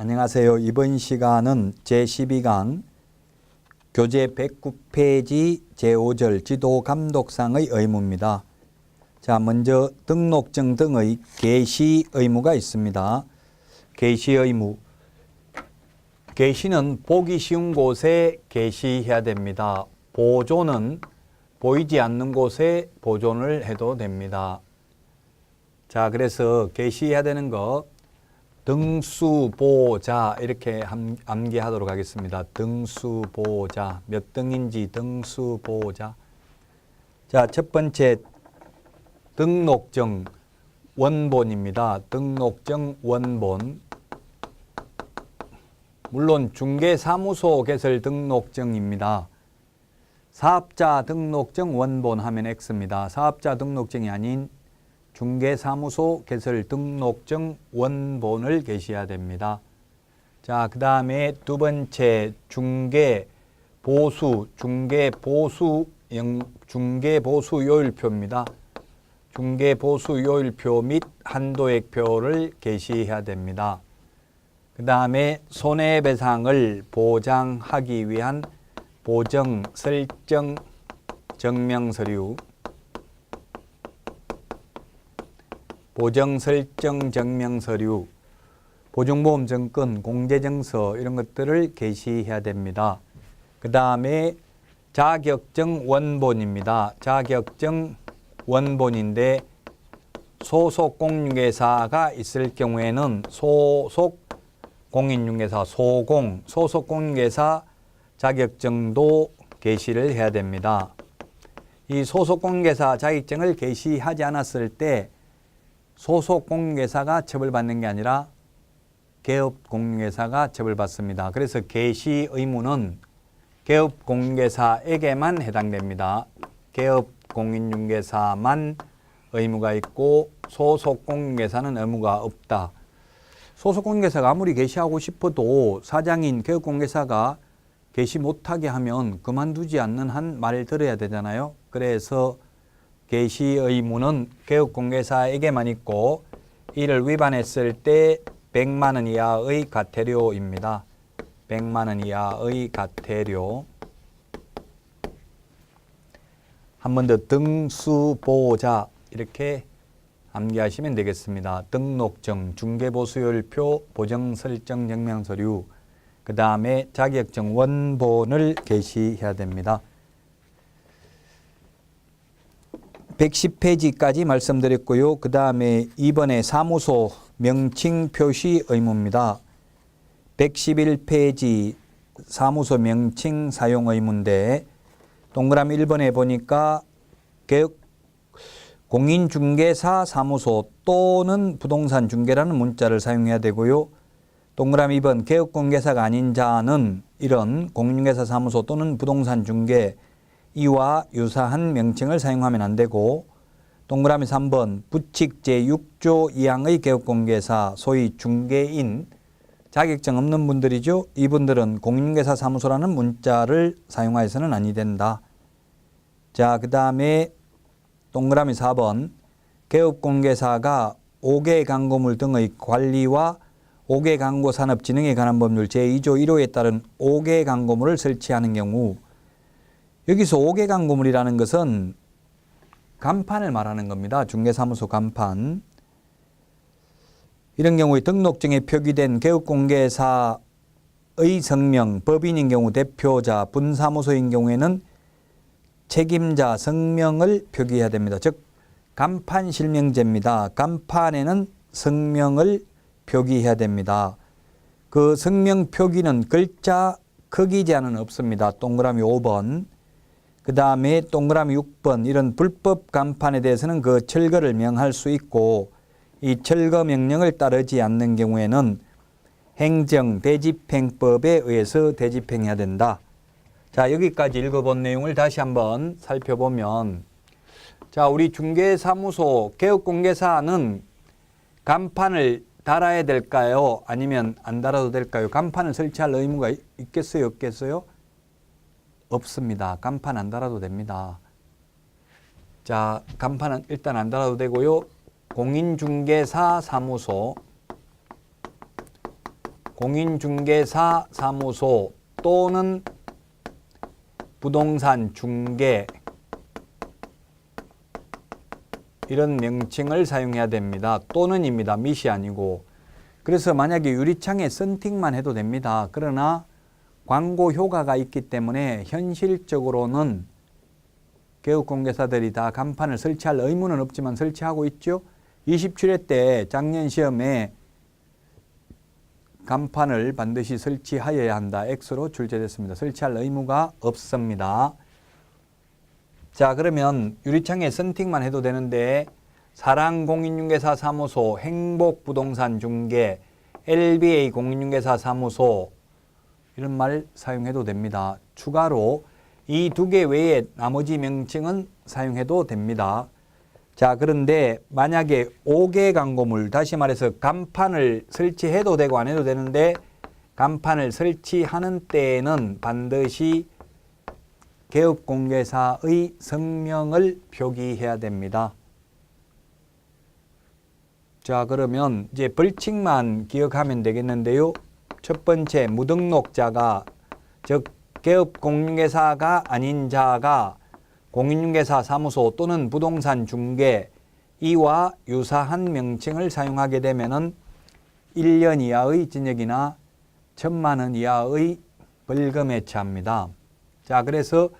안녕하세요. 이번 시간은 제12강 교재 109페이지 제5절 지도 감독상의 의무입니다. 자, 먼저 등록증 등의 게시 의무가 있습니다. 게시 의무. 게시는 보기 쉬운 곳에 게시해야 됩니다. 보존은 보이지 않는 곳에 보존을 해도 됩니다. 자, 그래서 게시해야 되는 거 등수보자 이렇게 암기하도록 하겠습니다. 등수보자 몇 등인지 등수보자. 자, 첫 번째 등록증 원본입니다. 등록증 원본. 물론 중개사무소 개설 등록증입니다. 사업자 등록증 원본 하면 X입니다. 사업자 등록증이 아닌 중개사무소 개설 등록증 원본을 게시해야 됩니다. 자, 그 다음에 두 번째 중개보수요일표입니다. 중개보수요일표 및 한도액표를 게시해야 됩니다. 그 다음에 손해배상을 보장하기 위한 보정설정 증명서류, 보정설정 증명서류, 보증보험 증권, 공제증서 이런 것들을 게시해야 됩니다. 그 다음에 자격증 원본입니다. 자격증 원본인데 소속 공인중개사가 있을 경우에는 소속 공인중개사, 소속 공인중개사 자격증도 게시를 해야 됩니다. 이 소속 공인중개사 자격증을 게시하지 않았을 때 소속 공인중개사가 처벌받는 게 아니라 개업 공인중개사가 처벌받습니다. 그래서 게시 의무는 개업 공인중개사에게만 해당됩니다. 개업 공인중개사만 의무가 있고 소속 공인중개사는 의무가 없다. 소속 공인중개사가 아무리 게시하고 싶어도 사장인 개업 공인중개사가 게시 못하게 하면 그만두지 않는 한 말 들어야 되잖아요. 그래서 게시 의무는 개업공개사에게만 있고 이를 위반했을 때 100만 원 이하의 과태료입니다. 100만 원 이하의 과태료. 한 번 더 등수보호자 이렇게 암기하시면 되겠습니다. 등록증, 중개보수요일표, 보정설정 증명서류, 그 다음에 자격증 원본을 게시해야 됩니다. 110페이지까지 말씀드렸고요. 그 다음에 이번에 사무소 명칭 표시 의무입니다. 111페이지 사무소 명칭 사용 의무인데 동그라미 1번에 보니까 공인중개사 사무소 또는 부동산 중개라는 문자를 사용해야 되고요. 동그라미 2번 개업공개사가 아닌 자는 이런 공인중개사 사무소 또는 부동산 중개 이와 유사한 명칭을 사용하면 안 되고 동그라미 3번 부칙 제6조 2항의 개업공개사 소위 중개인 자격증 없는 분들이죠. 이분들은 공인중개사 사무소라는 문자를 사용하여서는 아니 된다. 자, 그 다음에 동그라미 4번 개업공개사가 5개 광고물 등의 관리와 5개 광고 산업 진흥에 관한 법률 제2조 1호에 따른 5개 광고물을 설치하는 경우 여기서 5개 광고물이라는 것은 간판을 말하는 겁니다. 중개사무소 간판. 이런 경우에 등록증에 표기된 개업공개사의 성명, 법인인 경우 대표자, 분사무소인 경우에는 책임자 성명을 표기해야 됩니다. 즉 간판 실명제입니다. 간판에는 성명을 표기해야 됩니다. 그 성명 표기는 글자 크기 제한은 없습니다. 동그라미 5번. 그 다음에 동그라미 6번 이런 불법 간판에 대해서는 그 철거를 명할 수 있고 이 철거 명령을 따르지 않는 경우에는 행정 대집행법에 의해서 대집행해야 된다. 자, 여기까지 읽어본 내용을 다시 한번 살펴보면 자, 우리 중개사무소 개업공개사는 간판을 달아야 될까요? 아니면 안 달아도 될까요? 간판을 설치할 의무가 있겠어요? 없겠어요? 없습니다. 간판 안 달아도 됩니다. 자, 간판은 일단 안 달아도 되고요. 공인중개사 사무소 공인중개사 사무소 또는 부동산 중개 이런 명칭을 사용해야 됩니다. 또는입니다. 밋이 아니고. 그래서 만약에 유리창에 썬팅만 해도 됩니다. 그러나 광고 효과가 있기 때문에 현실적으로는 개업공개사들이 다 간판을 설치할 의무는 없지만 설치하고 있죠. 27회 때 작년 시험에 간판을 반드시 설치하여야 한다. X로 출제됐습니다. 설치할 의무가 없습니다. 자, 그러면 유리창에 썬팅만 해도 되는데 사랑공인중개사 사무소, 행복부동산 중개, LBA 공인중개사 사무소 이런 말 사용해도 됩니다. 추가로 이 두 개 외에 나머지 명칭은 사용해도 됩니다. 자, 그런데 만약에 5개 광고물, 다시 말해서 간판을 설치해도 되고 안 해도 되는데 간판을 설치하는 때에는 반드시 개업공개사의 성명을 표기해야 됩니다. 자, 그러면 이제 벌칙만 기억하면 되겠는데요. 첫 번째, 무등록자가, 즉 개업공개사가 아닌 자가 공인중개사 사무소 또는 부동산 중개 이와 유사한 명칭을 사용하게 되면은 1년 이하의 징역이나 1,000만 원 이하의 벌금에 처합니다. 자, 그래서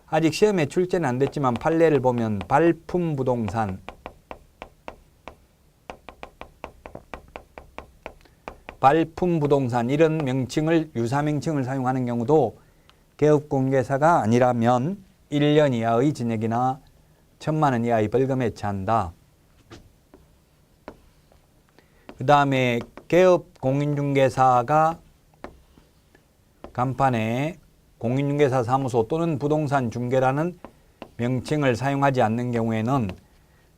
아직 시험에 출제는 안 됐지만 판례를 보면 발품부동산, 발품부동산 이런 명칭을 유사 명칭을 사용하는 경우도 개업공개사가 아니라면 1년 이하의 징역이나 1,000만 원 이하의 벌금에 처한다. 그 다음에 개업공인중개사가 간판에 공인중개사 사무소 또는 부동산 중개라는 명칭을 사용하지 않는 경우에는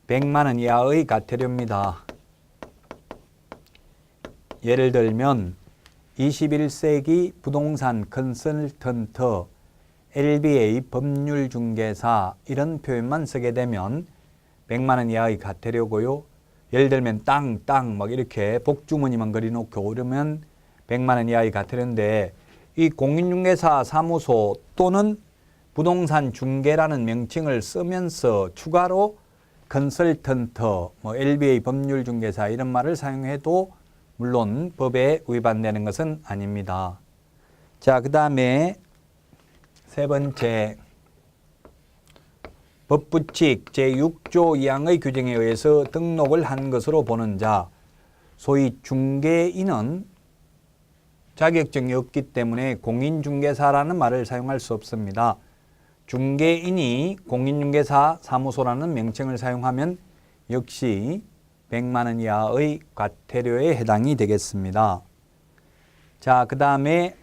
100만 원 이하의 과태료입니다. 예를 들면 21세기 부동산 컨설턴트, LBA 법률중개사 이런 표현만 쓰게 되면 100만 원 이하의 과태료고요. 예를 들면 땅 막 이렇게 복주머니만 그려놓고 이러면 100만 원 이하의 과태료인데 이 공인중개사 사무소 또는 부동산 중개라는 명칭을 쓰면서 추가로 컨설턴트, LBA 법률중개사 이런 말을 사용해도 물론 법에 위반되는 것은 아닙니다. 자, 그 다음에 세 번째, 법부칙 제6조 2항의 규정에 의해서 등록을 한 것으로 보는 자, 소위 중개인은 자격증이 없기 때문에 공인중개사라는 말을 사용할 수 없습니다. 중개인이 공인중개사 사무소라는 명칭을 사용하면 역시 100만 원 이하의 과태료에 해당이 되겠습니다. 자, 그 다음에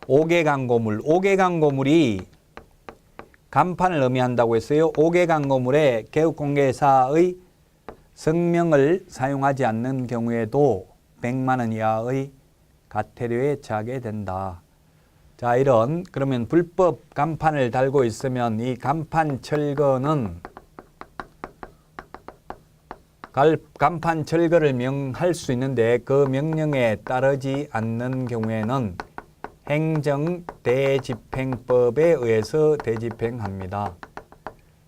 5개 광고물. 5개 광고물이 간판을 의미한다고 했어요. 5개 광고물에 개업공개사의 성명을 사용하지 않는 경우에도 100만 원 이하의 과태료에 처하게 된다. 자, 그러면 불법 간판을 달고 있으면 이 간판 철거는 간판 철거를 명할 수 있는데 그 명령에 따르지 않는 경우에는 행정대집행법에 의해서 대집행합니다.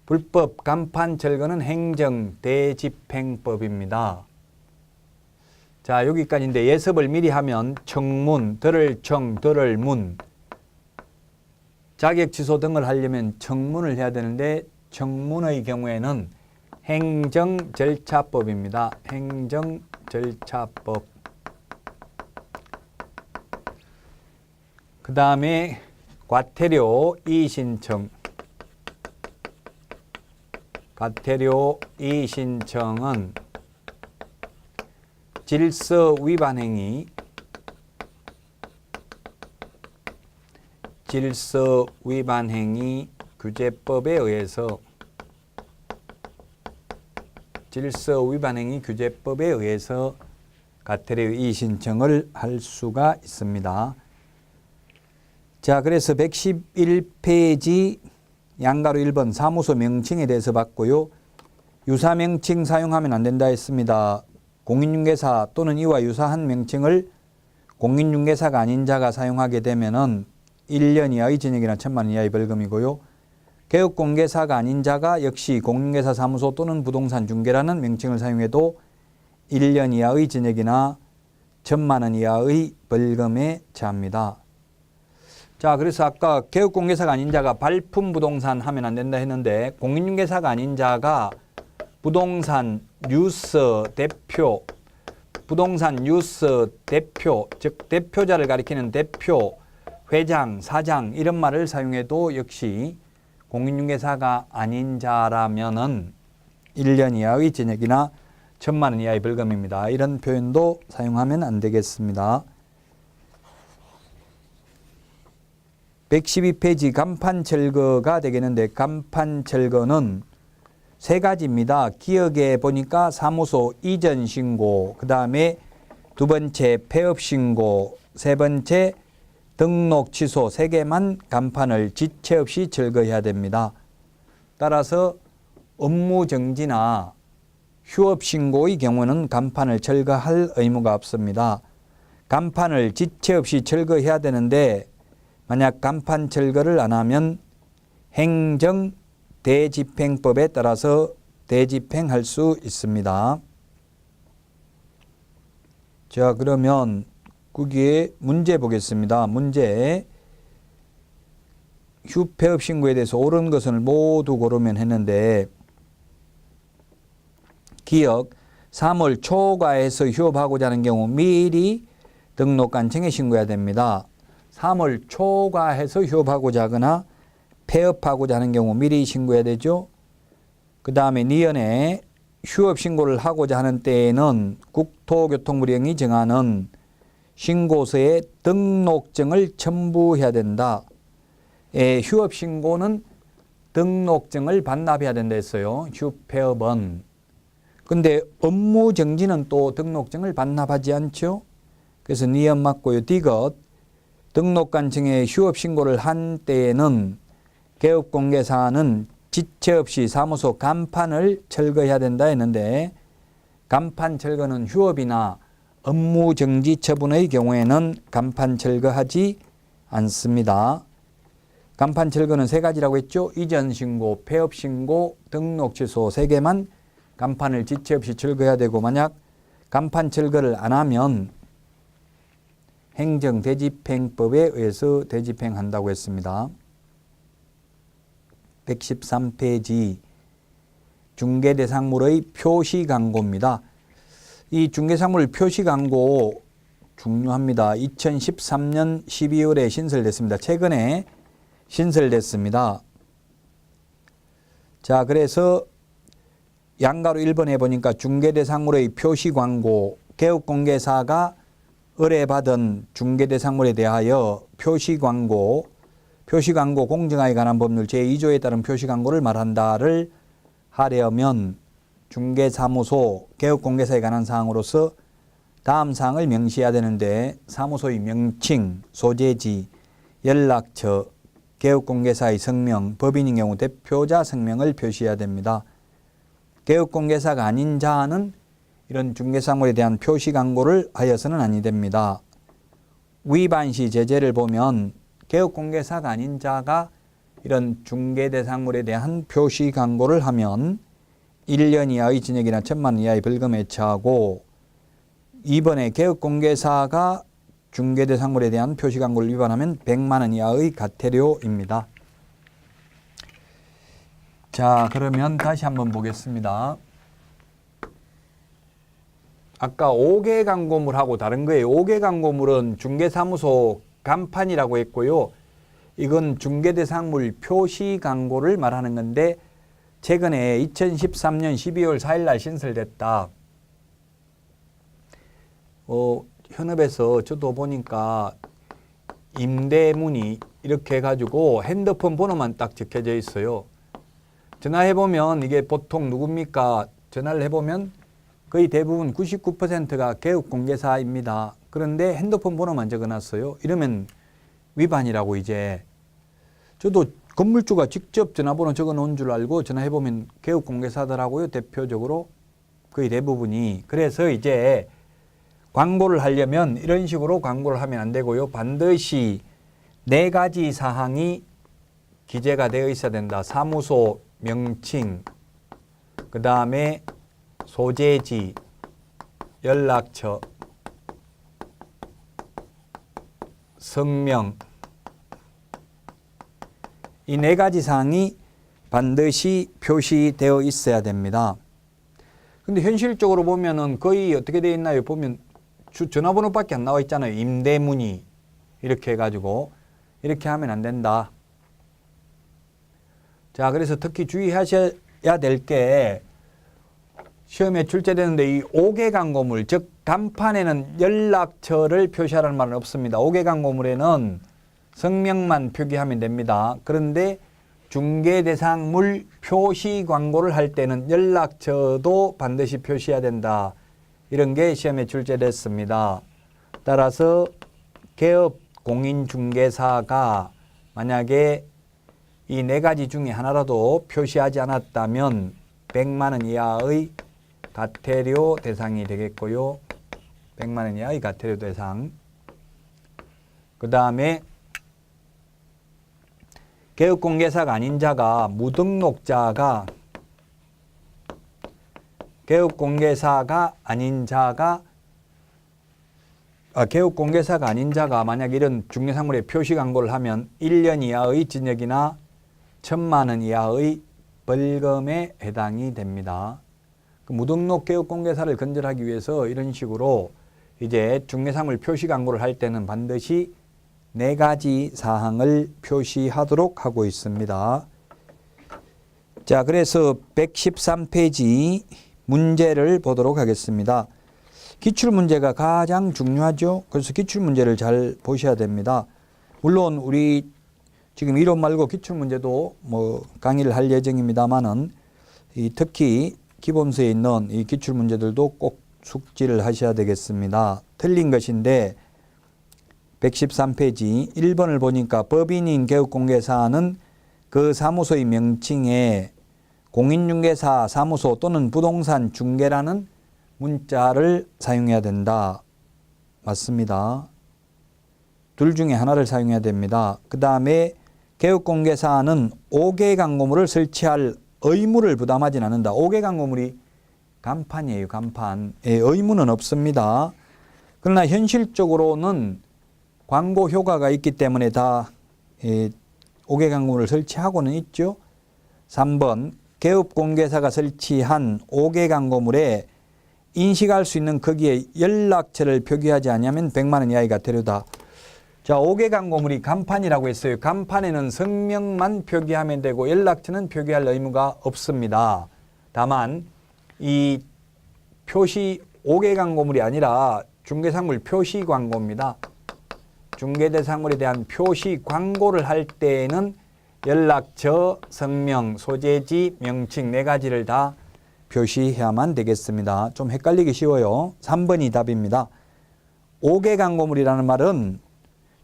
불법 간판 철거는 행정대집행법입니다. 자, 여기까지인데 예습을 미리 하면 청문, 들을 청, 들을 문. 자격 취소 등을 하려면 청문을 해야 되는데 청문의 경우에는 행정절차법입니다. 행정절차법. 그 다음에 과태료 이의신청. 과태료 이의신청은 질서 위반 행위, 질서 위반 행위 규제법에 의해서 질서 위반 행위 규제법에 의해서 과태료 이의신청을 할 수가 있습니다. 자, 그래서 111페이지 양가로 1번 사무소 명칭에 대해서 봤고요. 유사 명칭 사용하면 안 된다 했습니다. 공인중개사 또는 이와 유사한 명칭을 공인중개사가 아닌 자가 사용하게 되면은 1년 이하의 징역이나 1,000만 원 이하의 벌금이고요. 개업공개사가 아닌 자가 역시 공인중개사 사무소 또는 부동산 중개라는 명칭을 사용해도 1년 이하의 징역이나 1,000만 원 이하의 벌금에 처합니다. 자, 그래서 아까 개업공개사가 아닌 자가 발품 부동산 하면 안 된다 했는데 공인중개사가 아닌 자가 부동산 뉴스 대표, 부동산 뉴스 대표, 즉 대표자를 가리키는 대표, 회장, 사장 이런 말을 사용해도 역시 공인중개사가 아닌 자라면은 1년 이하의 징역이나 1,000만 원 이하의 벌금입니다. 이런 표현도 사용하면 안 되겠습니다. 112페이지 간판 철거가 되겠는데 간판 철거는 세 가지입니다. 기억에 보니까 사무소 이전 신고, 그 다음에 두 번째 폐업 신고, 세 번째 등록 취소, 세 개만 간판을 지체 없이 철거해야 됩니다. 따라서 업무 정지나 휴업 신고의 경우는 간판을 철거할 의무가 없습니다. 간판을 지체 없이 철거해야 되는데 만약 간판 철거를 안 하면 행정 대집행법에 따라서 대집행할 수 있습니다. 자, 그러면 거기에 문제 보겠습니다. 문제 휴폐업 신고에 대해서 옳은 것을 모두 고르면 했는데 기억 3월 초과해서 휴업하고자 하는 경우 미리 등록관청에 신고해야 됩니다. 3월 초과해서 휴업하고자 하거나 폐업하고자 하는 경우 미리 신고해야 되죠. 그 다음에 니은에 휴업 신고를 하고자 하는 때에는 국토교통부령이 정하는 신고서에 등록증을 첨부해야 된다. 휴업 신고는 등록증을 반납해야 된다 했어요. 휴폐업은. 근데 업무 정지는 또 등록증을 반납하지 않죠. 그래서 니은 맞고요. 디귿 등록관청에 휴업 신고를 한 때에는 개업공개사는 지체 없이 사무소 간판을 철거해야 된다 했는데 간판 철거는 휴업이나 업무 정지 처분의 경우에는 간판 철거하지 않습니다. 간판 철거는 세 가지라고 했죠. 이전 신고, 폐업 신고, 등록 취소 세 개만 간판을 지체 없이 철거해야 되고 만약 간판 철거를 안 하면 행정대집행법에 의해서 대집행한다고 했습니다. 113페이지 중개대상물의 표시광고입니다. 이 중개상물 표시광고 중요합니다. 2013년 12월에 신설됐습니다. 최근에 신설됐습니다. 자, 그래서 양가로 1번에 보니까 중개대상물의 표시광고, 개업공개사가 의뢰받은 중개대상물에 대하여 표시광고 공정하게 관한 법률 제2조에 따른 표시광고를 말한다를 하려면 중개사무소 개업공개사에 관한 사항으로서 다음 사항을 명시해야 되는데 사무소의 명칭, 소재지, 연락처, 개업공개사의 성명, 법인인 경우 대표자 성명을 표시해야 됩니다. 개업공개사가 아닌 자는 이런 중개사물에 대한 표시광고를 하여서는 아니 됩니다. 위반시 제재를 보면 개업공개사가 아닌 자가 이런 중개대상물에 대한 표시광고를 하면 1년 이하의 징역이나 1,000만 원 이하의 벌금에 처하고 2번에 개업공개사가 중개대상물에 대한 표시광고를 위반하면 100만 원 이하의 과태료입니다. 자, 그러면 다시 한번 보겠습니다. 아까 5개 광고물하고 다른 거예요. 5개 광고물은 중개사무소 간판이라고 했고요. 이건 중개대상물 표시광고를 말하는 건데 최근에 2013년 12월 4일 날 신설됐다. 현업에서 저도 보니까 임대문의 이렇게 해가지고 핸드폰 번호만 딱 적혀져 있어요. 전화해보면 이게 보통 누굽니까? 전화를 해보면 거의 대부분 99%가 개업공개사입니다. 그런데 핸드폰 번호만 적어놨어요. 이러면 위반이라고 이제. 저도 건물주가 직접 전화번호 적어놓은 줄 알고 전화해보면 개업공개사더라고요. 대표적으로. 거의 대부분이. 그래서 이제 광고를 하려면 이런 식으로 광고를 하면 안 되고요. 반드시 4가지 사항이 기재가 되어 있어야 된다. 사무소 명칭, 그 다음에 소재지, 연락처, 성명, 이 4가지 사항이 반드시 표시되어 있어야 됩니다. 근데 현실적으로 보면은 거의 어떻게 되어 있나요? 보면 전화번호밖에 안 나와 있잖아요. 임대문의 이렇게 해가지고 이렇게 하면 안 된다. 자, 그래서 특히 주의하셔야 될 게 시험에 출제되는데 이 5개 광고물, 즉 간판에는 연락처를 표시하라는 말은 없습니다. 5개 광고물에는 성명만 표기하면 됩니다. 그런데 중개대상물 표시 광고를 할 때는 연락처도 반드시 표시해야 된다. 이런 게 시험에 출제됐습니다. 따라서 개업 공인중개사가 만약에 이 4가지 중에 하나라도 표시하지 않았다면 100만 원 이하의 과태료 대상이 되겠고요. 100만 원 이하의 과태료 대상. 그 다음에 개업공개사가 아닌 자가 무등록자가 개업공개사가 아닌 자가 만약 이런 중개상물에 표시 광고를 하면 1년 이하의 징역이나 1,000만 원 이하의 벌금에 해당이 됩니다. 그 무등록 개업공개사를 근절하기 위해서 이런 식으로 이제 중개상물 표시 광고를 할 때는 반드시 4가지 사항을 표시하도록 하고 있습니다. 자, 그래서 113페이지 문제를 보도록 하겠습니다. 기출문제가 가장 중요하죠. 그래서 기출문제를 잘 보셔야 됩니다. 물론 우리 지금 이론 말고 기출문제도 강의를 할 예정입니다만은 특히 기본서에 있는 이 기출문제들도 꼭 숙지를 하셔야 되겠습니다. 틀린 것인데 113페이지 1번을 보니까 법인인 개업공개사는 그 사무소의 명칭에 공인중개사 사무소 또는 부동산 중개라는 문자를 사용해야 된다. 맞습니다. 둘 중에 하나를 사용해야 됩니다. 그 다음에 개업공개사는 5개 광고물을 설치할 의무를 부담하지는 않는다. 5개 광고물이 간판이에요. 간판. 의무는 없습니다. 그러나 현실적으로는 광고 효과가 있기 때문에 다 5개 광고물을 설치하고는 있죠. 3번 개업공개사가 설치한 5개 광고물에 인식할 수 있는 크기의 연락처를 표기하지 않으면 100만 원 이하의 과태료다. 자, 5개 광고물이 간판이라고 했어요. 간판에는 성명만 표기하면 되고 연락처는 표기할 의무가 없습니다. 다만 이 표시 5개 광고물이 아니라 중개상물 표시 광고입니다. 중개대상물에 대한 표시 광고를 할 때에는 연락처, 성명, 소재지, 명칭 4가지를 다 표시해야만 되겠습니다. 좀 헷갈리기 쉬워요. 3번이 답입니다. 5개 광고물이라는 말은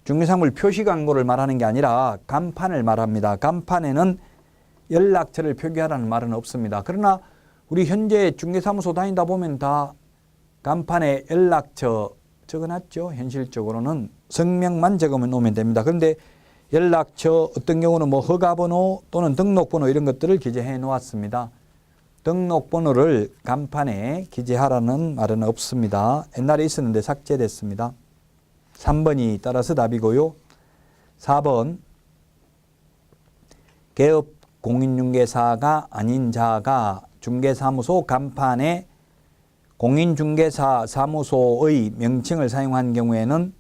중개상물 표시 광고를 말하는 게 아니라 간판을 말합니다. 간판에는 연락처를 표기하라는 말은 없습니다. 그러나 우리 현재 중개사무소 다니다 보면 다 간판에 연락처 적어놨죠. 현실적으로는 성명만 적어 놓으면 됩니다. 그런데 연락처 어떤 경우는 허가번호 또는 등록번호 이런 것들을 기재해 놓았습니다. 등록번호를 간판에 기재하라는 말은 없습니다. 옛날에 있었는데 삭제됐습니다. 3번이 따라서 답이고요. 4번 개업 공인중개사가 아닌 자가 중개사무소 간판에 공인중개사 사무소의 명칭을 사용한 경우에는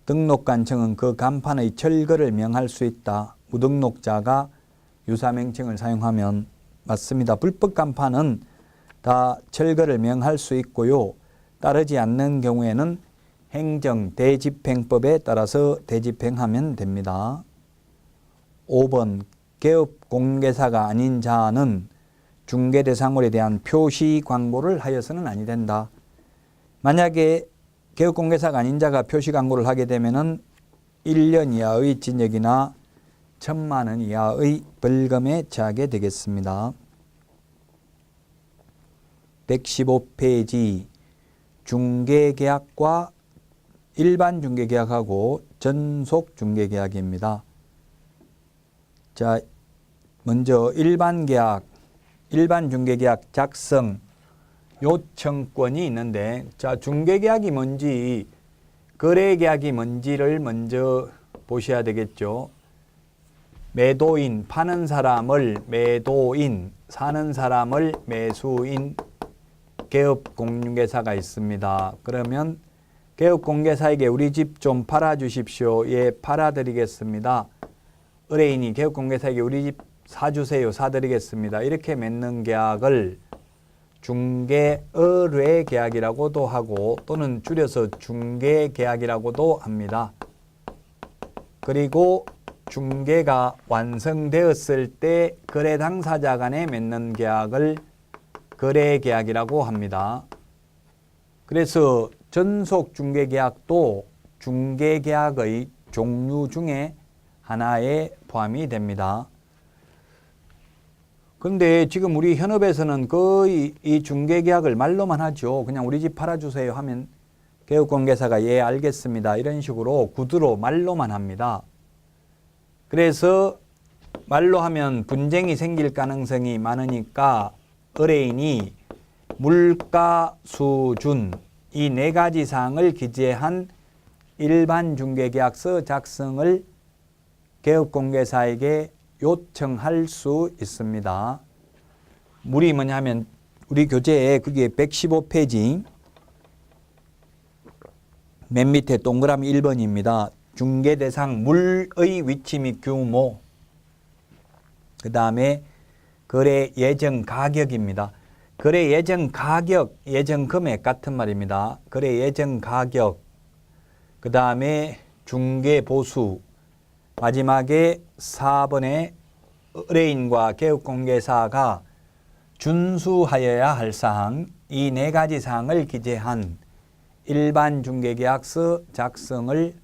등록관청은 그 간판의 철거를 명할 수 있다. 무등록자가 유사명칭을 사용하면 맞습니다. 불법 간판은 다 철거를 명할 수 있고요. 따르지 않는 경우에는 행정 대집행법에 따라서 대집행하면 됩니다. 5번 개업 공개사가 아닌 자는 중개대상물에 대한 표시 광고를 하여서는 아니 된다. 만약에 개업공개사가 아닌 자가 표시 광고를 하게 되면은 1년 이하의 징역이나 1,000만 원 이하의 벌금에 처하게 되겠습니다. 115페이지 중개계약과 일반 중개계약하고 전속 중개계약입니다. 자, 먼저 일반 중개계약 작성 요청권이 있는데, 자, 중개계약이 뭔지, 거래계약이 뭔지를 먼저 보셔야 되겠죠. 매도인, 파는 사람을 매도인, 사는 사람을 매수인, 개업공인중개사가 있습니다. 그러면 개업공개사에게 우리 집 좀 팔아주십시오. 예, 팔아드리겠습니다. 의뢰인이 개업공개사에게 우리 집 사주세요. 사드리겠습니다. 이렇게 맺는 계약을 중개의뢰계약이라고도 하고 또는 줄여서 중개계약이라고도 합니다. 그리고 중개가 완성되었을 때 거래 당사자 간에 맺는 계약을 거래계약이라고 합니다. 그래서 전속 중개계약도 중개계약의 종류 중에 하나에 포함이 됩니다. 그런데 지금 우리 현업에서는 거의 이 중개계약을 말로만 하죠. 그냥 우리 집 팔아주세요 하면 개업공개사가 예 알겠습니다 이런 식으로 구두로 말로만 합니다. 그래서 말로 하면 분쟁이 생길 가능성이 많으니까 의뢰인이 물가, 수준 이 네 가지 사항을 기재한 일반 중개계약서 작성을 개업공개사에게 요청할 수 있습니다. 물이 뭐냐면 우리 교재에 그게 115페이지 맨 밑에 동그라미 1번입니다. 중개대상 물의 위치 및 규모, 그 다음에 거래 예정 가격입니다. 거래 예정 가격, 예정 금액 같은 말입니다. 거래 예정 가격, 그 다음에 중개 보수, 마지막에 4번에 의뢰인과 개업공개사가 준수하여야 할 사항, 이 네 가지 사항을 기재한 일반 중개계약서 작성을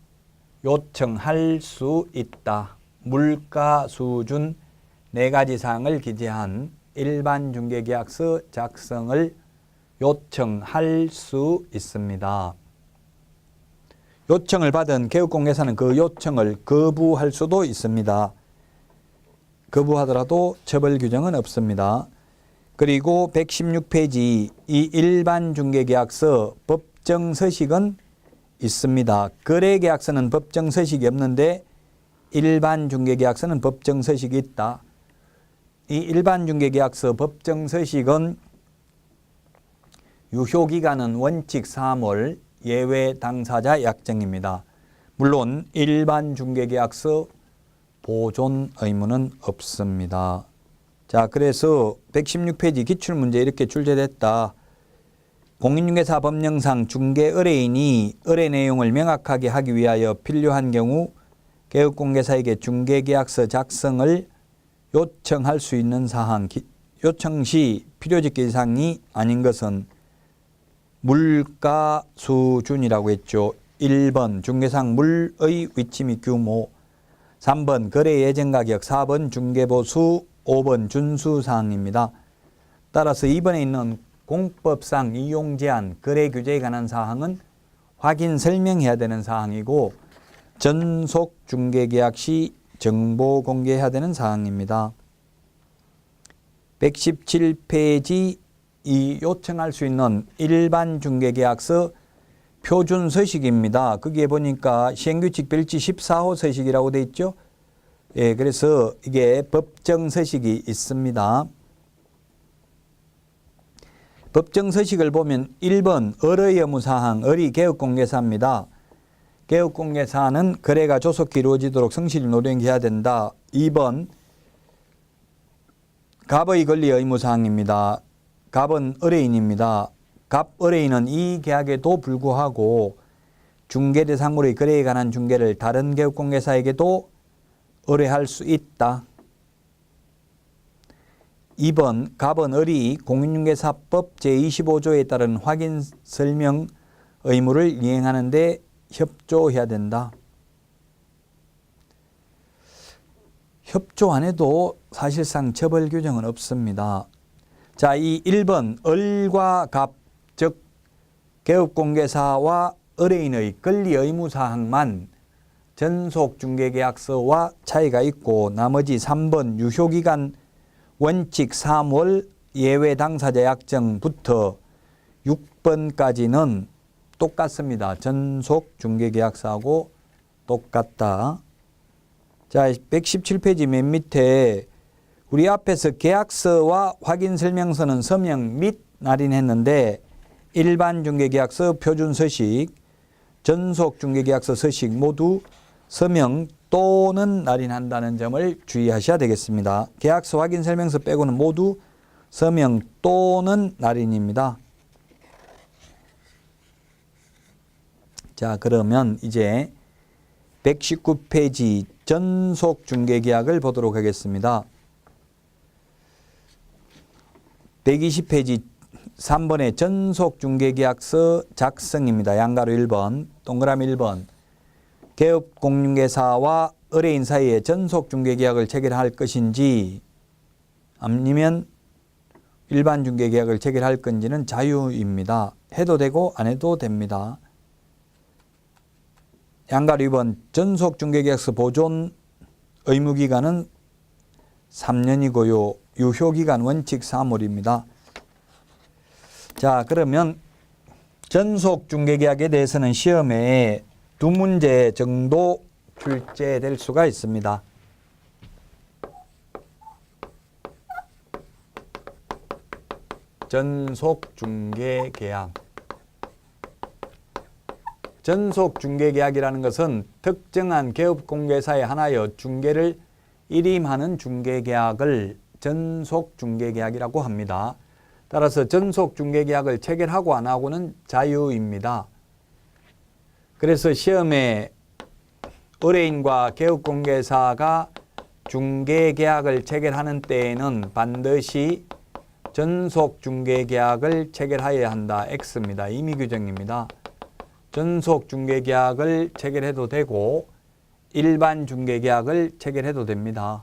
요청할 수 있다. 물가, 수준, 네 가지 사항을 기재한 일반 중개계약서 작성을 요청할 수 있습니다. 요청을 받은 개업공개사는 그 요청을 거부할 수도 있습니다. 거부하더라도 처벌 규정은 없습니다. 그리고 116페이지 이 일반 중개계약서 법정 서식은 있습니다. 거래계약서는 법정 서식이 없는데 일반 중개계약서는 법정 서식이 있다. 이 일반 중개계약서 법정 서식은 유효기간은 원칙 3월, 예외 당사자 약정입니다. 물론 일반 중개계약서 보존 의무는 없습니다. 자, 그래서 116페이지 기출문제 이렇게 출제됐다. 공인중개사 법령상 중개 의뢰인이 의뢰 내용을 명확하게 하기 위하여 필요한 경우 개업공개사에게 중개계약서 작성을 요청할 수 있는 사항, 요청 시 필요적 이상이 아닌 것은 물가 수준이라고 했죠. 1번 중개상 물의 위치 및 규모, 3번 거래 예정 가격, 4번 중개보수, 5번 준수사항입니다. 따라서 2번에 있는 공법상 이용 제한, 거래 규제에 관한 사항은 확인 설명해야 되는 사항이고 전속 중개계약 시 정보 공개해야 되는 사항입니다. 117페이지 이 요청할 수 있는 일반 중개계약서 표준 서식입니다. 거기에 보니까 시행규칙 별지 14호 서식이라고 되어 있죠. 예, 그래서 이게 법정 서식이 있습니다. 법정 서식을 보면 1번 의뢰 의무사항, 의뢰 개업공개사입니다. 개업공개사는 거래가 조속히 이루어지도록 성실히 노력해야 된다. 2번 갑의 권리 의무사항입니다. 갑은 의뢰인입니다. 갑 의뢰인은 이 계약에도 불구하고 중개 대상으로의 거래에 관한 중개를 다른 개업공개사에게도 의뢰할 수 있다. 2번 갑은 의뢰 공인중개사법 제25조에 따른 확인 설명 의무를 이행하는 데 협조해야 된다. 협조 안 해도 사실상 처벌 규정은 없습니다. 자, 이 1번 을과 갑, 즉 개업공개사와 의뢰인의 권리 의무 사항만 전속중개계약서와 차이가 있고 나머지 3번 유효기간 원칙 3월 예외 당사자 약정부터 6번까지는 똑같습니다. 전속중개계약서하고 똑같다. 자, 117페이지 맨 밑에 우리 앞에서 계약서와 확인설명서는 서명 및 날인했는데 일반중개계약서 표준서식, 전속중개계약서 서식 모두 서명 또는 날인한다는 점을 주의하셔야 되겠습니다. 계약서 확인설명서 빼고는 모두 서명 또는 날인입니다. 자, 그러면 이제 119페이지 전속중개계약을 보도록 하겠습니다. 120페이지 3번의 전속중개계약서 작성입니다. 양가로 1번, 동그라미 1번. 개업공개사와 의뢰인 사이에 전속중개계약을 체결할 것인지 아니면 일반중개계약을 체결할 건지는 자유입니다. 해도 되고 안 해도 됩니다. 양가로 2번 전속중개계약서 보존 의무기간은 3년이고요. 유효기간 원칙 3월입니다. 자, 그러면 전속중개계약에 대해서는 시험에 2문제 정도 출제될 수가 있습니다. 전속중개계약. 전속중개계약이라는 것은 특정한 개업공개사에 한하여 중개를 일임하는 중개계약을 전속중개계약이라고 합니다. 따라서 전속중개계약을 체결하고 안 하고는 자유입니다. 그래서 시험에 의뢰인과 개업공개사가 중개계약을 체결하는 때에는 반드시 전속중개계약을 체결하여야 한다. X입니다. 임의규정입니다. 전속중개계약을 체결해도 되고 일반중개계약을 체결해도 됩니다.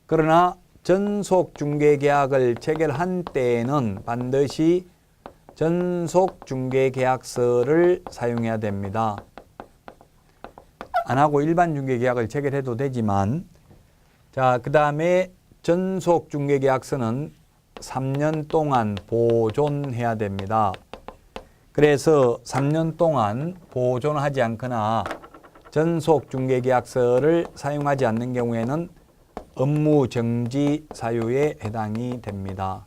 그러나 전속중개계약을 체결한 때에는 반드시 전속중개계약서를 사용해야 됩니다. 안 하고 일반중개계약을 체결해도 되지만, 자, 그 다음에 전속중개계약서는 3년 동안 보존해야 됩니다. 그래서 3년 동안 보존하지 않거나 전속중개계약서를 사용하지 않는 경우에는 업무정지 사유에 해당이 됩니다.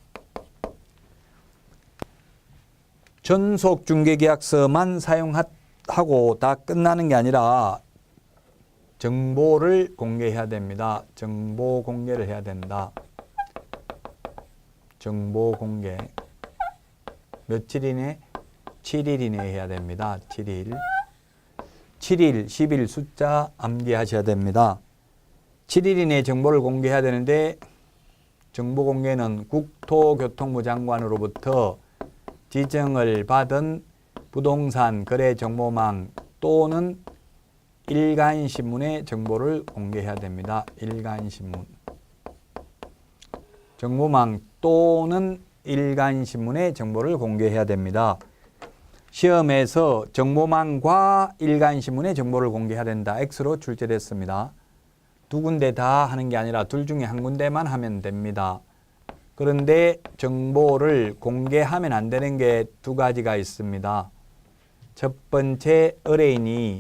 전속중개계약서만 사용하고 다 끝나는 게 아니라 정보를 공개해야 됩니다. 정보 공개를 해야 된다. 정보 공개. 며칠 이내? 7일 이내에 해야 됩니다. 7일. 7일, 10일 숫자 암기하셔야 됩니다. 7일 이내에 정보를 공개해야 되는데 정보 공개는 국토교통부 장관으로부터 지정을 받은 부동산 거래 정보망 또는 일간신문의 정보를 공개해야 됩니다. 일간신문. 정보망 또는 일간신문의 정보를 공개해야 됩니다. 시험에서 정보망과 일간신문의 정보를 공개해야 된다. X로 출제됐습니다. 두 군데 다 하는 게 아니라 둘 중에 한 군데만 하면 됩니다. 그런데 정보를 공개하면 안 되는 게 두 가지가 있습니다. 첫 번째, 의뢰인이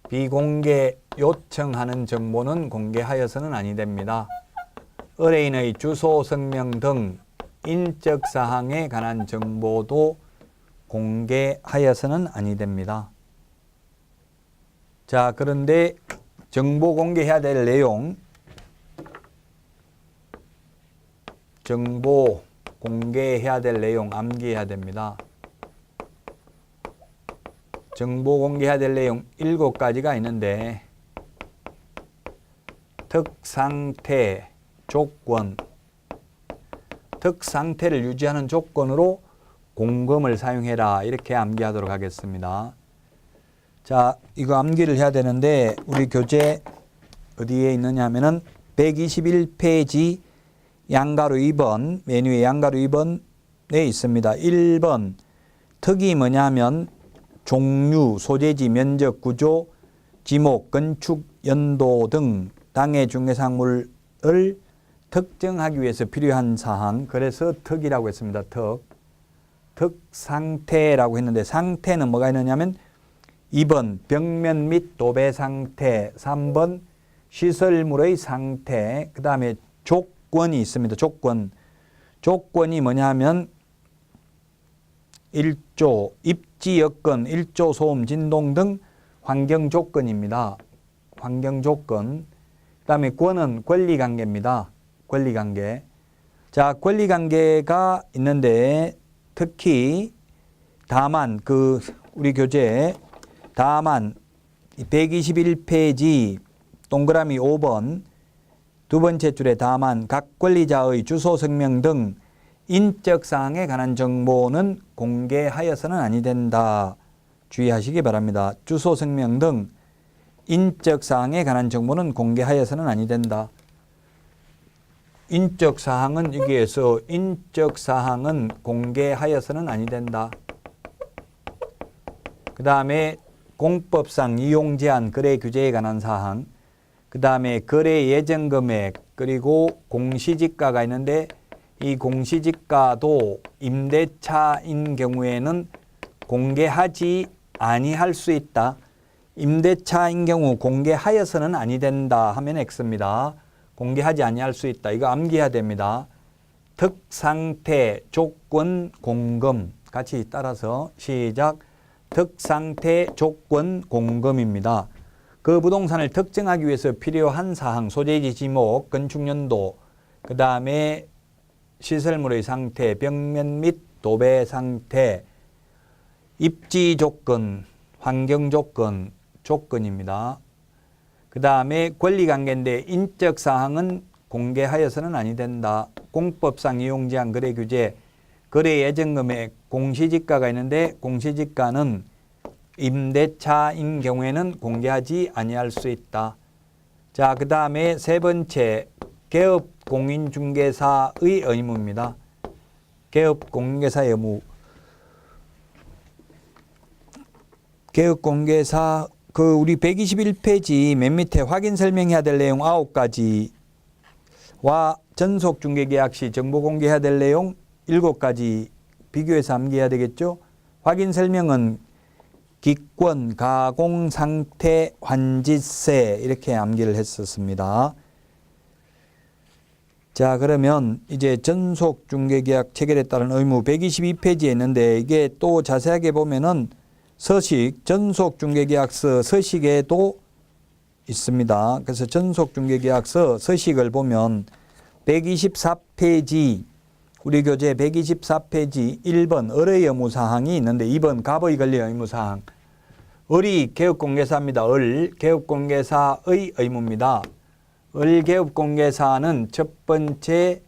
비공개 요청하는 정보는 공개하여서는 아니 됩니다. 의뢰인의 주소, 성명 등 인적사항에 관한 정보도 공개하여서는 아니 됩니다. 자, 그런데 정보 공개해야 될 내용, 정보 공개해야 될 내용 암기해야 됩니다. 정보 공개해야 될 내용 7가지가 있는데 특상태, 조건, 특상태를 유지하는 조건으로 공금을 사용해라. 이렇게 암기하도록 하겠습니다. 자, 이거 암기를 해야 되는데 우리 교재 어디에 있느냐 하면은 121페이지 양가로 2번, 메뉴의 양가로 2번에 있습니다. 1번, 특이 뭐냐면 종류, 소재지, 면적, 구조, 지목, 건축, 연도 등 당해 중개사항물을 특정하기 위해서 필요한 사항, 그래서 특이라고 했습니다. 특상태라고 했는데 상태는 뭐가 있느냐면 2번 벽면 및 도배 상태, 3번 시설물의 상태, 그 다음에 조건이 있습니다. 조건이 뭐냐면 1조 입지 여건, 1조 소음, 진동 등 환경 조건입니다. 환경 조건. 그 다음에 권은 권리 관계입니다. 권리 관계. 자, 권리 관계가 있는데 특히 다만 우리 교재 다만 121페이지 동그라미 5번 두 번째 줄에 다만 각 권리자의 주소 성명 등 인적 사항에 관한 정보는 공개하여서는 아니 된다. 주의하시기 바랍니다. 주소 성명 등 인적 사항에 관한 정보는 공개하여서는 아니 된다. 인적 사항은 여기에서 인적 사항은 공개하여서는 아니 된다. 그 다음에 공법상 이용 제한 거래 규제에 관한 사항, 그 다음에 거래 예정 금액, 그리고 공시지가가 있는데 이 공시지가도 임대차인 경우에는 공개하지 아니할 수 있다. 임대차인 경우 공개하여서는 아니 된다 하면 X입니다. 공개하지 아니할 수 있다. 이거 암기해야 됩니다. 특상태, 조건, 공금 같이 따라서 시작. 특상태, 조건, 공금입니다. 그 부동산을 특정하기 위해서 필요한 사항, 소재지 지목, 건축연도, 그 다음에 시설물의 상태, 벽면 및 도배 상태, 입지 조건, 환경 조건, 조건입니다. 그 다음에 권리관계인데 인적 사항은 공개하여서는 아니 된다. 공법상 이용 제한 거래 규제, 거래 예정 금액, 공시지가가 있는데 공시지가는 임대차인 경우에는 공개하지 아니할 수 있다. 자, 그 다음에 세 번째 개업 공인중개사의 의무입니다. 개업 공인중개사의 의무. 개업 공개사 우리 121페이지 맨 밑에 확인 설명해야 될 내용 9가지와 전속 중개계약 시 정보 공개해야 될 내용 7가지 비교해서 암기해야 되겠죠. 확인 설명은 기권, 가공 상태, 환지세 이렇게 암기를 했었습니다. 자, 그러면 이제 전속 중개계약 체결에 따른 의무 122페이지에 있는데 이게 또 자세하게 보면은 서식, 전속중개계약서 서식에도 있습니다. 그래서 전속중개계약서 서식을 보면 124페이지, 우리 교재 124페이지 1번 을의 의무사항이 있는데 2번 갑의 권리 의무사항. 을이 개업공개사입니다. 을, 개업공개사의 의무입니다. 을 개업공개사는 첫 번째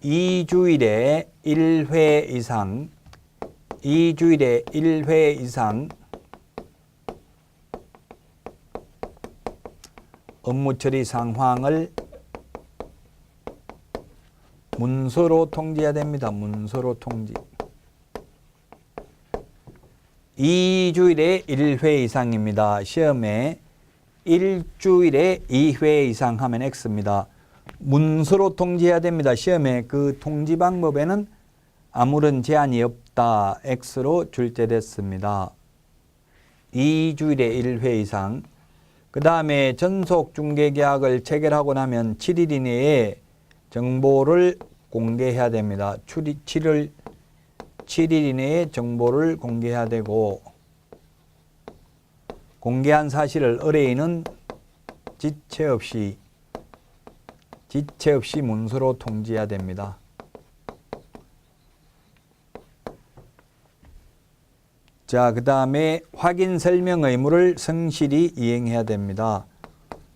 2주일에 1회 이상 2주일에 1회 이상 업무 처리 상황을 문서로 통지해야 됩니다. 문서로 통지. 2주일에 1회 이상입니다. 시험에 일주일에 2회 이상 하면 X입니다. 문서로 통지해야 됩니다. 시험에 그 통지 방법에는 아무런 제한이 없다. X로 출제됐습니다. 2주일에 1회 이상. 그 다음에 전속중개계약을 체결하고 나면 7일 이내에 정보를 공개해야 됩니다. 7일 이내에 정보를 공개해야 되고 공개한 사실을 의뢰인은 지체 없이 문서로 통지해야 됩니다. 자, 그 다음에 확인 설명 의무를 성실히 이행해야 됩니다.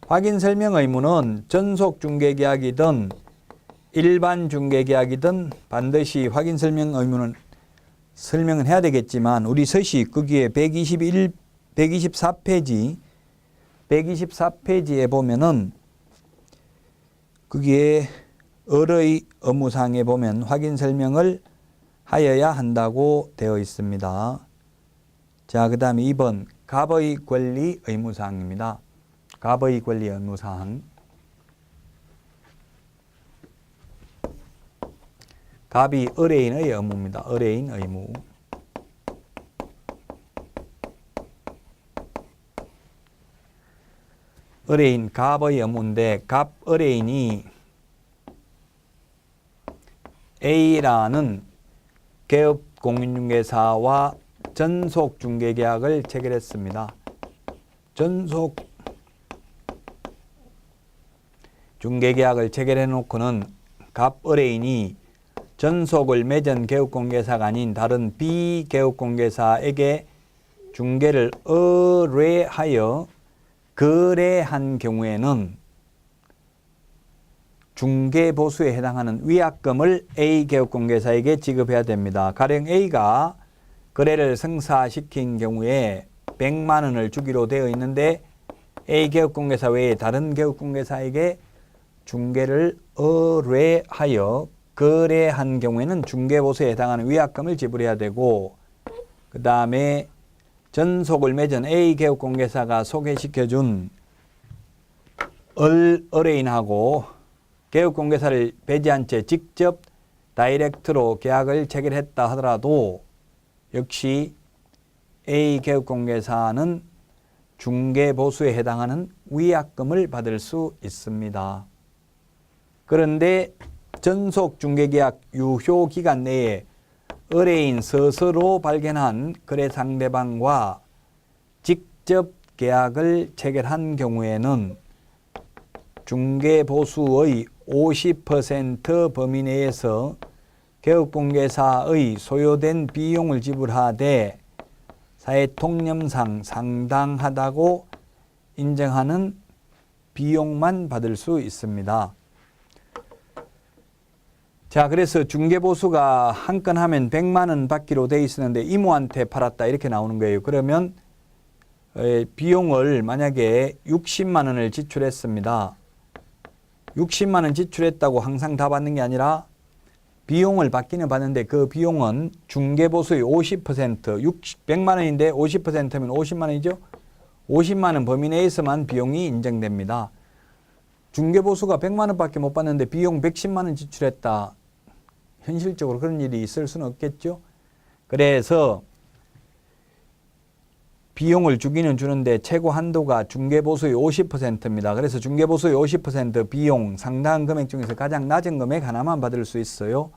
확인 설명 의무는 전속 중개계약이든 일반 중개계약이든 반드시 확인 설명 의무는 설명은 해야 되겠지만 우리 서식 거기에 124페이지에 보면은 거기에 을의 업무사항에 보면 확인 설명을 하여야 한다고 되어 있습니다. 자, 그 다음에 2번 갑의 권리 의무사항입니다. 갑의 권리 의무사항. 갑이 의뢰인의 의무입니다. 의뢰인 의무. 의뢰인 갑의 의무인데 갑 의뢰인이 A라는 개업 공인중개사와 전속 중개계약을 체결했습니다. 전속 중개계약을 체결해 놓고는 갑 의뢰인이 전속을 맺은 개업공개사가 아닌 다른 비개업공개사에게 중개를 의뢰하여 거래한 경우에는 중개보수에 해당하는 위약금을 A 개업공개사에게 지급해야 됩니다. 가령 A가 거래를 성사시킨 경우에 100만 원을 주기로 되어 있는데 A 개업공개사 외에 다른 개업공개사에게 중개를 의뢰하여 거래한 경우에는 중개보수에 해당하는 위약금을 지불해야 되고, 그 다음에 전속을 맺은 A 개업공개사가 소개시켜준 의뢰인하고 개업공개사를 배제한 채 직접 다이렉트로 계약을 체결했다 하더라도 역시 A 개업공개사는 중개보수에 해당하는 위약금을 받을 수 있습니다. 그런데 전속 중개계약 유효기간 내에 의뢰인 스스로 발견한 거래 상대방과 직접 계약을 체결한 경우에는 중개보수의 50% 범위 내에서 개업공개사의 소요된 비용을 지불하되 사회통념상 상당하다고 인정하는 비용만 받을 수 있습니다. 자, 그래서 중개보수가 한 건 하면 100만 원 받기로 돼 있었는데 이모한테 팔았다 이렇게 나오는 거예요. 그러면 비용을 만약에 60만 원을 지출했습니다. 60만 원 지출했다고 항상 다 받는 게 아니라 비용을 받기는 받는데 그 비용은 중개보수의 50%, 100만 원인데 50%면 50만 원이죠. 50만 원 범위 내에서만 비용이 인정됩니다. 중개보수가 100만 원밖에 못 받는데 비용 110만 원 지출했다. 현실적으로 그런 일이 있을 수는 없겠죠. 그래서 비용을 주기는 주는데 최고 한도가 중개보수의 50%입니다. 그래서 중개보수의 50% 비용 상당한 금액 중에서 가장 낮은 금액 하나만 받을 수 있어요.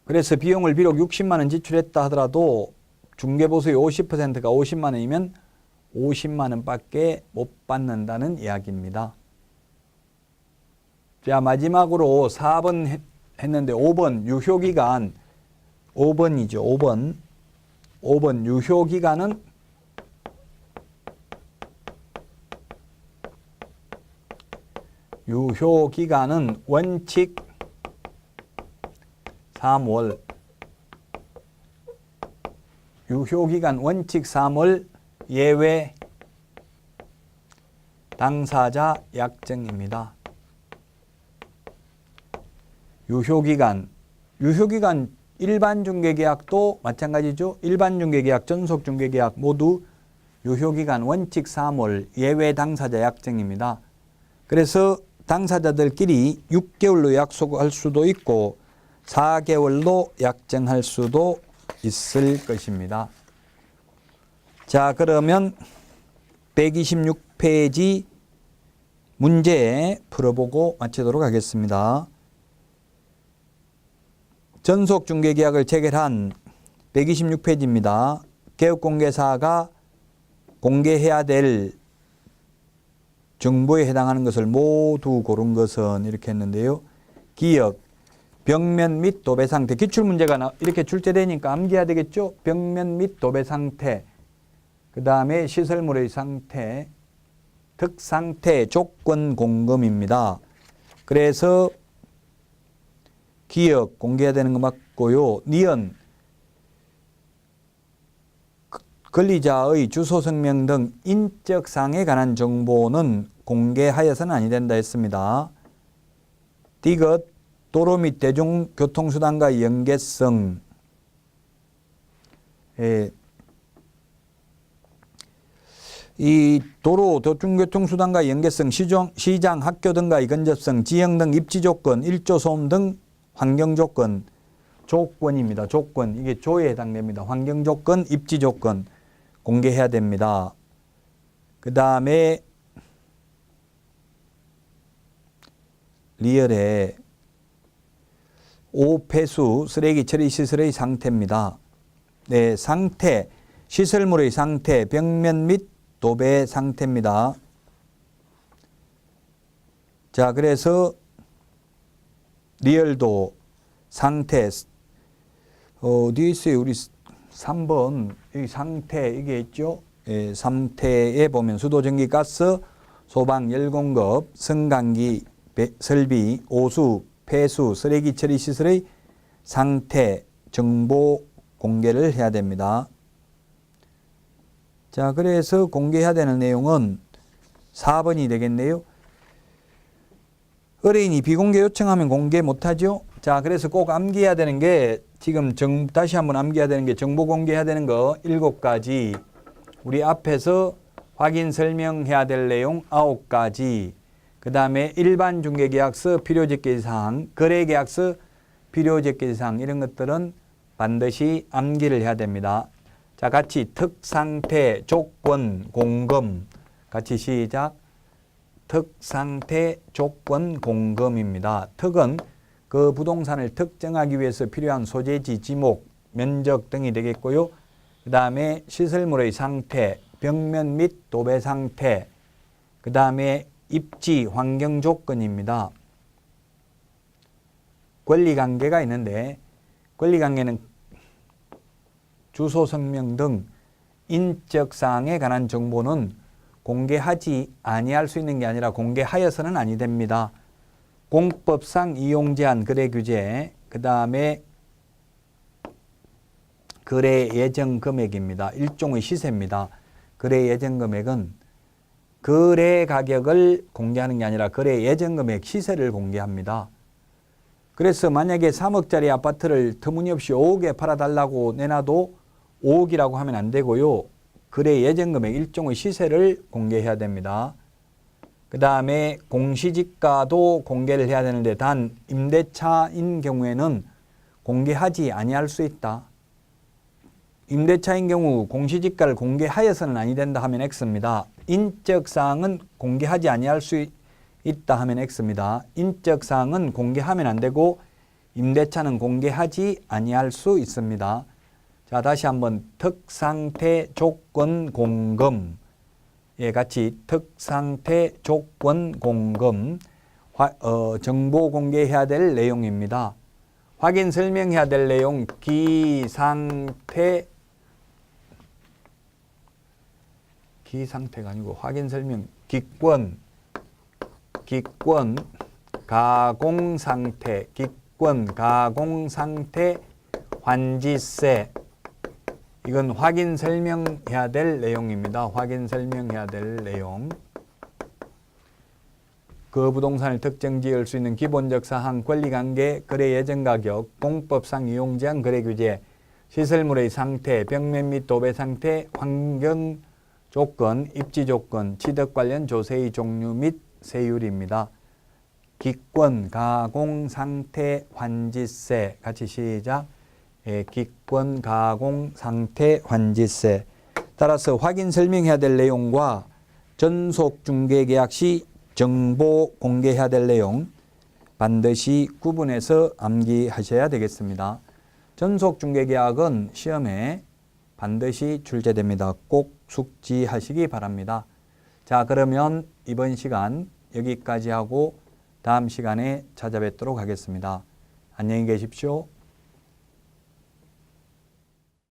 그래서 비용을 비록 60만 원 지출했다 하더라도 중개보수의 50%가 50만 원이면 50만 원밖에 못 받는다는 이야기입니다. 자, 마지막으로 4번 했는데 5번 유효기간 5번이죠. 5번 유효기간은 원칙 3월 유효기간 원칙 3월 예외 당사자 약정입니다. 유효기간 일반 중개계약도 마찬가지죠. 일반 중개계약, 전속 중개계약 모두 유효기간 원칙 3월 예외 당사자 약정입니다. 그래서 당사자들끼리 6개월로 약속할 수도 있고 4개월로 약정할 수도 있을 것입니다. 자, 그러면 126페이지 문제 풀어보고 마치도록 하겠습니다. 전속 중개계약을 체결한 126페이지입니다. 개업공개사가 공개해야 될 정보에 해당하는 것을 모두 고른 것은 이렇게 했는데요. 기역, 벽면 및 도배 상태. 기출문제가 이렇게 출제되니까 암기해야 되겠죠. 벽면 및 도배 상태. 그 다음에 시설물의 상태, 특상태, 조건 공금입니다. 그래서 기역 공개해야 되는 거 맞고요. 니은 권리자의 주소, 성명 등 인적사항에 관한 정보는 공개하여서는 아니 된다 했습니다. 디귿 도로 및 대중교통수단과의 연계성. 이 도로, 대중교통수단과의 연계성, 시장, 학교 등과의 근접성, 지형 등 입지조건, 일조소음 등 환경조건, 조건입니다. 조건, 이게 조에 해당됩니다. 환경조건, 입지조건 공개해야 됩니다. 그 다음에 리얼에 오폐수, 쓰레기 처리 시설의 상태입니다. 네, 상태, 시설물의 상태, 벽면 및 도배 상태입니다. 자, 그래서 리얼도 상태, 어디 있어요? 우리 3번, 여기 상태, 이게 있죠? 예, 상태에 보면 수도, 전기, 가스, 소방, 열공급, 승강기, 설비, 오수, 폐수, 쓰레기 처리 시설의 상태, 정보 공개를 해야 됩니다. 자, 그래서 공개해야 되는 내용은 4번이 되겠네요. 의뢰인이 비공개 요청하면 공개 못하죠. 자, 그래서 꼭 암기해야 되는 게 지금 다시 한번 암기해야 되는 게 정보 공개해야 되는 거 7가지. 우리 앞에서 확인 설명해야 될 내용 9가지. 그 다음에 일반 중개계약서 필요적개사항, 거래계약서 필요적개사항 이런 것들은 반드시 암기를 해야 됩니다. 자, 같이 특상태, 조건, 공금 같이 시작. 특상태, 조건, 공금입니다. 특은 그 부동산을 특정하기 위해서 필요한 소재지, 지목, 면적 등이 되겠고요. 그 다음에 시설물의 상태, 벽면 및 도배 상태, 그 다음에 입지, 환경 조건입니다. 권리관계가 있는데 권리관계는 주소, 성명 등 인적사항에 관한 정보는 공개하지 아니할 수 있는 게 아니라 공개하여서는 아니 됩니다. 공법상 이용제한 거래 규제, 그 다음에 거래 예정 금액입니다. 일종의 시세입니다. 거래 예정 금액은 거래 가격을 공개하는 게 아니라 거래 예정 금액 시세를 공개합니다. 그래서 만약에 3억짜리 아파트를 터무니없이 5억에 팔아달라고 내놔도 5억이라고 하면 안 되고요. 거래 예정 금액 일종의 시세를 공개해야 됩니다. 그 다음에 공시지가도 공개를 해야 되는데 단 임대차인 경우에는 공개하지 아니할 수 있다. 임대차인 경우 공시지가를 공개하여서는 아니 된다 하면 X입니다. 인적사항은 공개하지 아니할 수 있다 하면 X입니다. 인적사항은 공개하면 안 되고 임대차는 공개하지 아니할 수 있습니다. 자, 다시 한번 특상태, 조건, 공금. 예, 같이 특상태, 조건, 공금. 정보 공개해야 될 내용입니다. 확인 설명해야 될 내용 기상태가 아니고 확인 설명 기권, 가공상태, 가공상태, 환지세. 이건 확인 설명해야 될 내용입니다. 확인 설명해야 될 내용. 그 부동산을 특정 지을 수 있는 기본적 사항, 권리관계, 거래 예정 가격, 공법상 이용제한 거래 규제, 시설물의 상태, 벽면 및 도배 상태, 환경 조건, 입지 조건, 취득 관련 조세의 종류 및 세율입니다. 기권, 가공, 상태, 환지세. 같이 시작. 기권, 가공, 상태, 환지세. 따라서 확인 설명해야 될 내용과 전속 중개계약 시 정보 공개해야 될 내용 반드시 구분해서 암기하셔야 되겠습니다. 전속 중개계약은 시험에 반드시 출제됩니다. 꼭 숙지하시기 바랍니다. 자, 그러면 이번 시간 여기까지 하고 다음 시간에 찾아뵙도록 하겠습니다. 안녕히 계십시오.